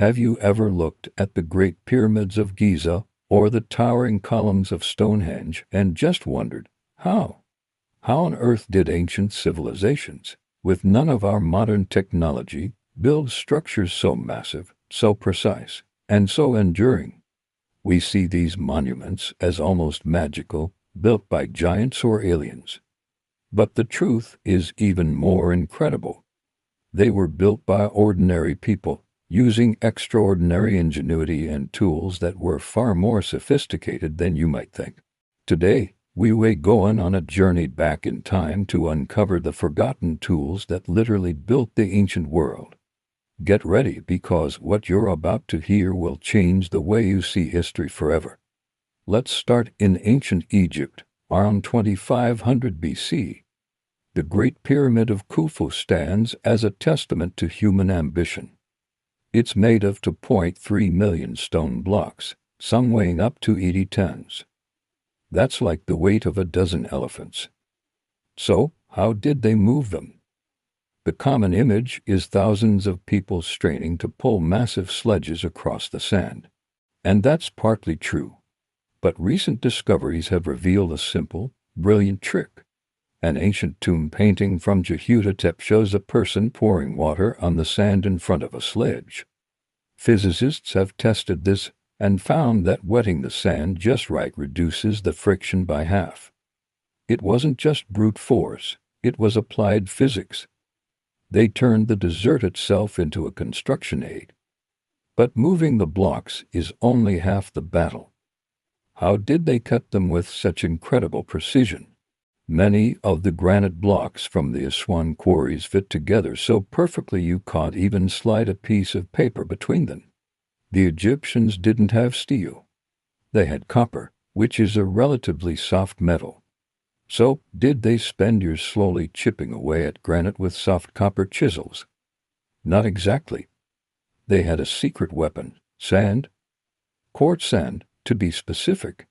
Have you ever looked at the Great Pyramids of Giza or the towering columns of Stonehenge and just wondered, how? How on earth did ancient civilizations, with none of our modern technology, build structures so massive, so precise, and so enduring? We see these monuments as almost magical, built by giants or aliens. But the truth is even more incredible. They were built by ordinary people, using extraordinary ingenuity and tools that were far more sophisticated than you might think. Today, we're going on a journey back in time to uncover the forgotten tools that literally built the ancient world. Get ready, because what you're about to hear will change the way you see history forever. Let's start in ancient Egypt, around 2500 BC. The Great Pyramid of Khufu stands as a testament to human ambition. It's made of 2.3 million stone blocks, some weighing up to 80 tons. That's like the weight of a dozen elephants. So, how did they move them? The common image is thousands of people straining to pull massive sledges across the sand. And that's partly true. But recent discoveries have revealed a simple, brilliant trick. An ancient tomb painting from Jehutetep shows a person pouring water on the sand in front of a sledge. Physicists have tested this and found that wetting the sand just right reduces the friction by half. It wasn't just brute force, it was applied physics. They turned the desert itself into a construction aid. But moving the blocks is only half the battle. How did they cut them with such incredible precision? Many of the granite blocks from the Aswan quarries fit together so perfectly you can't even slide a piece of paper between them. The Egyptians didn't have steel. They had copper, which is a relatively soft metal. So, did they spend years slowly chipping away at granite with soft copper chisels? Not exactly. They had a secret weapon: sand. Quartz sand, to be specific.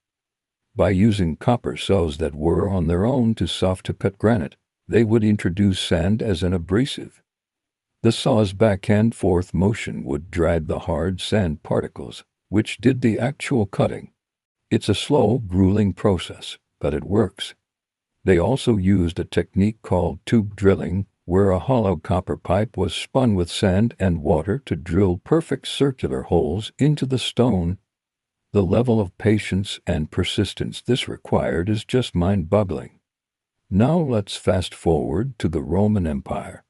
By using copper saws that were on their own too soft to cut granite, they would introduce sand as an abrasive. The saw's back-and-forth motion would drag the hard sand particles, which did the actual cutting. It's a slow, grueling process, but it works. They also used a technique called tube drilling, where a hollow copper pipe was spun with sand and water to drill perfect circular holes into the stone. The level of patience and persistence this required is just mind-boggling. Now let's fast forward to the Roman Empire.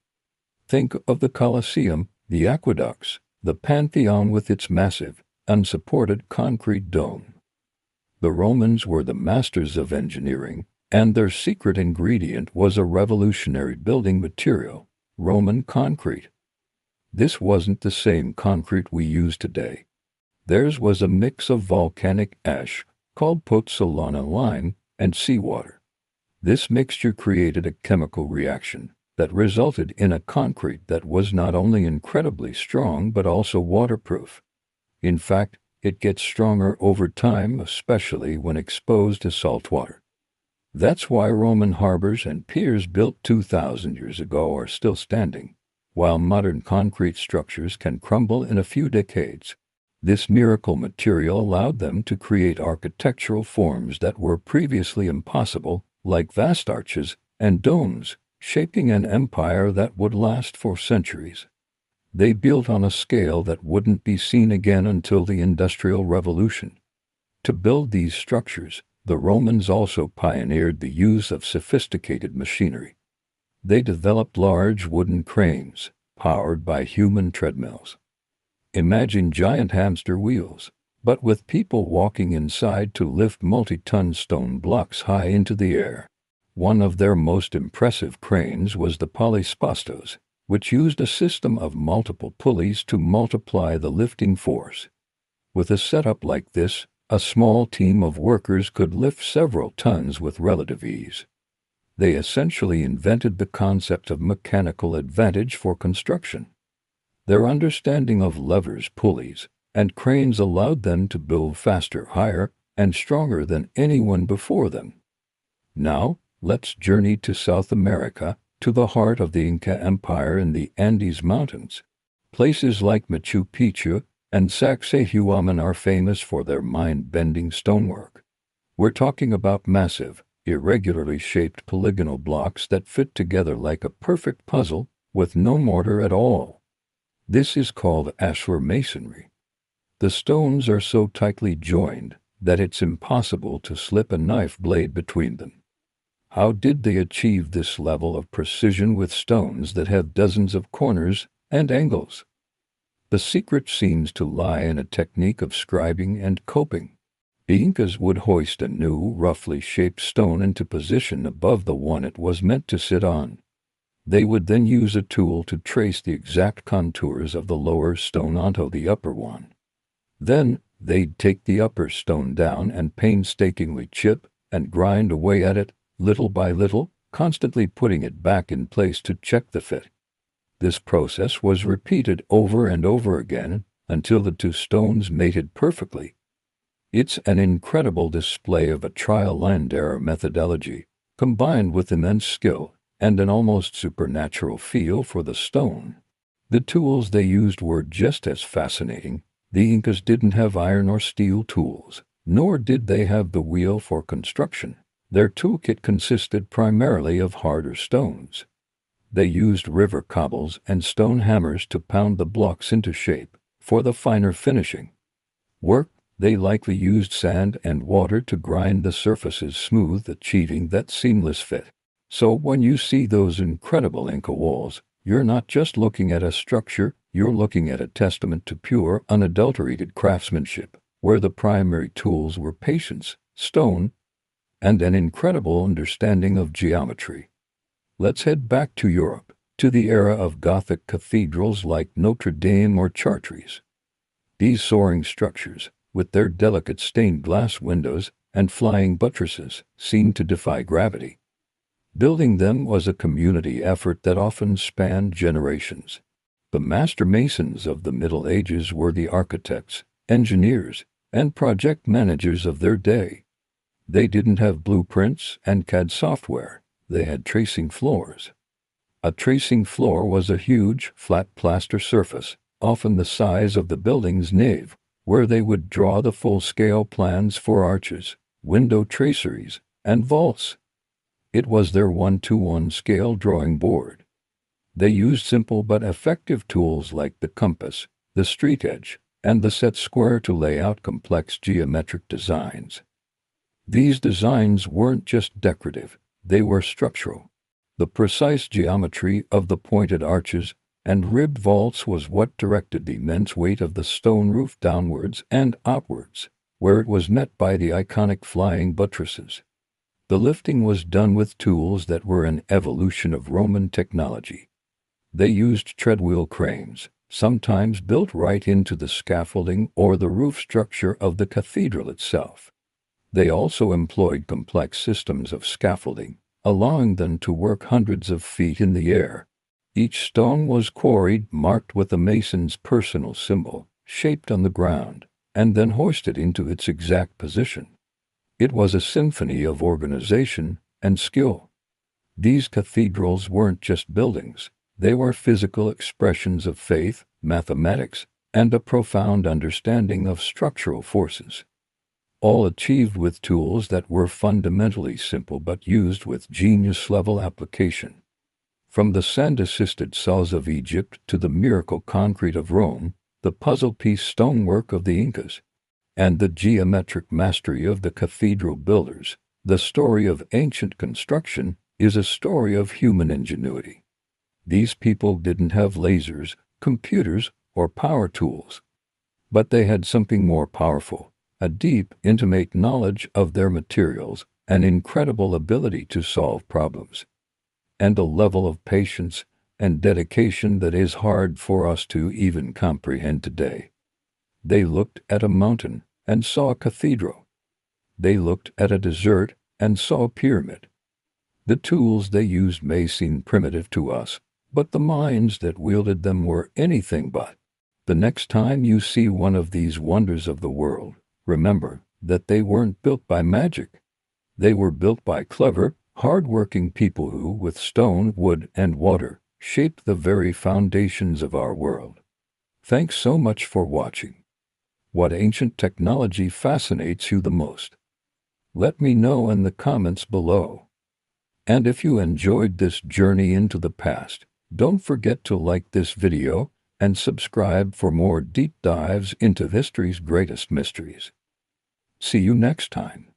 Think of the Colosseum, the aqueducts, the Pantheon with its massive, unsupported concrete dome. The Romans were the masters of engineering, and their secret ingredient was a revolutionary building material: Roman concrete. This wasn't the same concrete we use today. Theirs was a mix of volcanic ash, called pozzolana lime, and seawater. This mixture created a chemical reaction that resulted in a concrete that was not only incredibly strong but also waterproof. In fact, it gets stronger over time, especially when exposed to salt water. That's why Roman harbors and piers built 2,000 years ago are still standing, while modern concrete structures can crumble in a few decades. This miracle material allowed them to create architectural forms that were previously impossible, like vast arches and domes, shaping an empire that would last for centuries. They built on a scale that wouldn't be seen again until the Industrial Revolution. To build these structures, the Romans also pioneered the use of sophisticated machinery. They developed large wooden cranes, powered by human treadmills. Imagine giant hamster wheels, but with people walking inside to lift multi-ton stone blocks high into the air. One of their most impressive cranes was the Polyspastos, which used a system of multiple pulleys to multiply the lifting force. With a setup like this, a small team of workers could lift several tons with relative ease. They essentially invented the concept of mechanical advantage for construction. Their understanding of levers, pulleys, and cranes allowed them to build faster, higher, and stronger than anyone before them. Now, let's journey to South America, to the heart of the Inca Empire in the Andes Mountains. Places like Machu Picchu and Sacsayhuaman are famous for their mind-bending stonework. We're talking about massive, irregularly shaped polygonal blocks that fit together like a perfect puzzle, with no mortar at all. This is called ashlar masonry. The stones are so tightly joined that it's impossible to slip a knife blade between them. How did they achieve this level of precision with stones that have dozens of corners and angles? The secret seems to lie in a technique of scribing and coping. The Incas would hoist a new, roughly shaped stone into position above the one it was meant to sit on. They would then use a tool to trace the exact contours of the lower stone onto the upper one. Then, they'd take the upper stone down and painstakingly chip and grind away at it, little by little, constantly putting it back in place to check the fit. This process was repeated over and over again until the two stones mated perfectly. It's an incredible display of a trial-and-error methodology, combined with immense skill and an almost supernatural feel for the stone. The tools they used were just as fascinating. The Incas didn't have iron or steel tools, nor did they have the wheel for construction. Their toolkit consisted primarily of harder stones. They used river cobbles and stone hammers to pound the blocks into shape. For the finer finishing work, they likely used sand and water to grind the surfaces smooth, achieving that seamless fit. So when you see those incredible Inca walls, you're not just looking at a structure, you're looking at a testament to pure, unadulterated craftsmanship, where the primary tools were patience, stone, and an incredible understanding of geometry. Let's head back to Europe, to the era of Gothic cathedrals like Notre Dame or Chartres. These soaring structures, with their delicate stained glass windows and flying buttresses, seemed to defy gravity. Building them was a community effort that often spanned generations. The master masons of the Middle Ages were the architects, engineers, and project managers of their day. They didn't have blueprints and CAD software. They had tracing floors. A tracing floor was a huge, flat plaster surface, often the size of the building's nave, where they would draw the full-scale plans for arches, window traceries, and vaults. It was their 1:1 scale drawing board. They used simple but effective tools like the compass, the street edge, and the set square to lay out complex geometric designs. These designs weren't just decorative, they were structural. The precise geometry of the pointed arches and ribbed vaults was what directed the immense weight of the stone roof downwards and outwards, where it was met by the iconic flying buttresses. The lifting was done with tools that were an evolution of Roman technology. They used treadwheel cranes, sometimes built right into the scaffolding or the roof structure of the cathedral itself. They also employed complex systems of scaffolding, allowing them to work hundreds of feet in the air. Each stone was quarried, marked with a mason's personal symbol, shaped on the ground, and then hoisted into its exact position. It was a symphony of organization and skill. These cathedrals weren't just buildings, they were physical expressions of faith, mathematics, and a profound understanding of structural forces. All achieved with tools that were fundamentally simple but used with genius-level application. From the sand-assisted saws of Egypt to the miracle concrete of Rome, the puzzle-piece stonework of the Incas, and the geometric mastery of the cathedral builders, the story of ancient construction is a story of human ingenuity. These people didn't have lasers, computers, or power tools, but they had something more powerful. A deep, intimate knowledge of their materials, an incredible ability to solve problems, and a level of patience and dedication that is hard for us to even comprehend today. They looked at a mountain and saw a cathedral. They looked at a desert and saw a pyramid. The tools they used may seem primitive to us, but the minds that wielded them were anything but. The next time you see one of these wonders of the world, remember that they weren't built by magic. They were built by clever, hard-working people who, with stone, wood, and water, shaped the very foundations of our world. Thanks so much for watching. What ancient technology fascinates you the most? Let me know in the comments below. And if you enjoyed this journey into the past, don't forget to like this video and subscribe for more deep dives into history's greatest mysteries. See you next time.